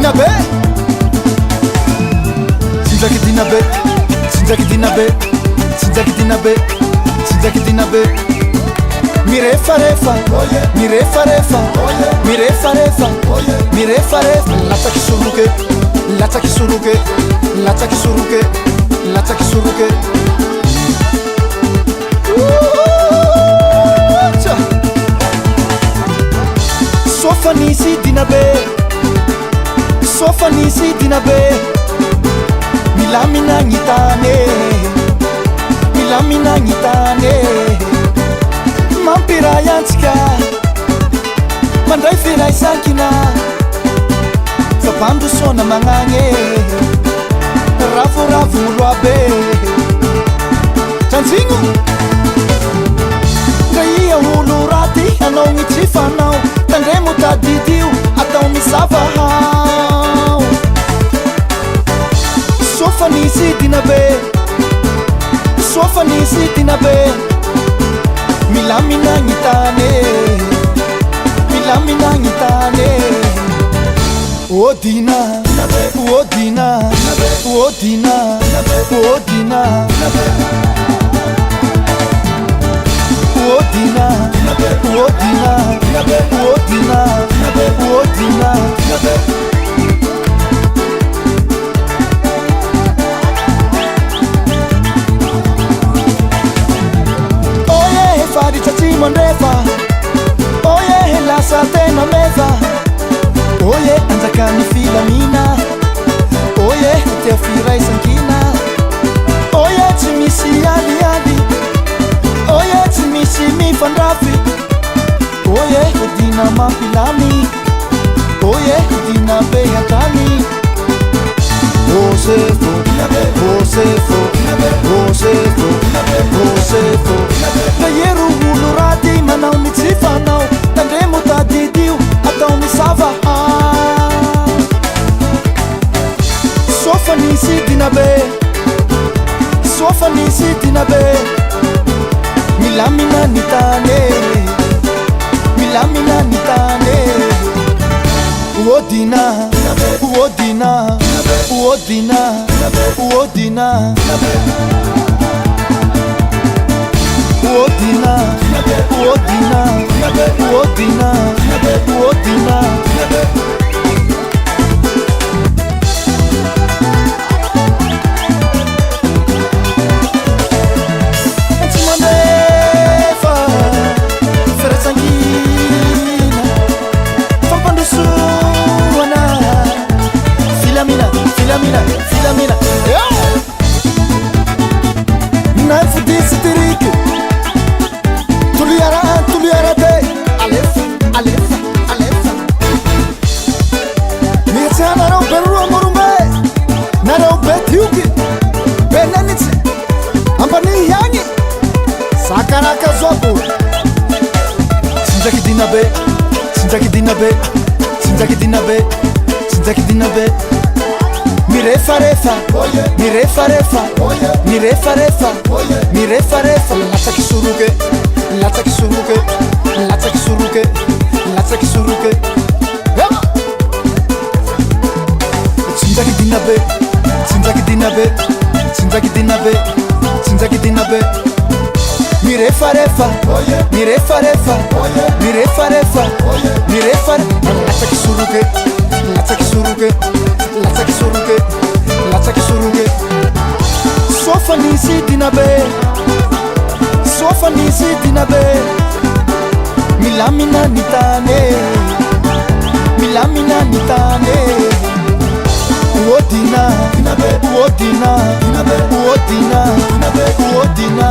dinabe sinzaki dinabe sinzaki dinabe sinzaki dinabe sinzaki dinabe mirefarefa mirefarefa mirefarefa mirefarefa lataki suruke lataki suruke lataki suruke lataki suruke sofanisi dinabe sofanisi dinabe milamina ngitane milamina ngitane mampira yantsika mandray firaisankina fapando sona magnagny ravoravolo abe tranjigno ka ia olo raty anao gnitsyfanao tandremo tadidio atao misavahao sofanisi dinabe sofanisi dinabe milamina ngitane milamina ngitane odina odina odina odina odina odina odina odina mondeva oye lasa tena meva oye anjakani filamina oye teafiraisankina oye tsy misy aliali oye tsy misy mifandrafy oye dina mampilamy oye dina be hatany osefo osefo osefo osefo nayeru olo raty manao mitsifanao tandremo tadidio atao misavahao sofanisi dinabe sofanisi dinabe milamina nitane milamina nitane odina odina odina odina odina odina odina odina Filamina, filamina, naifu disitirike tuliara te alefa, alefa, alefa Mietsa narao berua morumbe narao betiuki benenitse ampani yangi sakaraka zobo sinzaki dinabe sinzaki dinabe sinzaki dinabe sinzaki dinabe mirefarefa mirefarefa mirefarefa mirefarefa latsaki suruke latsaki suruke latsaki suruke latsaki suruke sinzaki dinabe sinzaki dinabe sinzaki dinabe sinzaki dinabe mirefarefa mirefarefa mirefarefa mirefarefa latsaki suruke latsaki suruke latsaki suruke latsaki suruke sofanisi dinabe sofanisi dinabe milamina nitane milamina nitane odina odina odina odina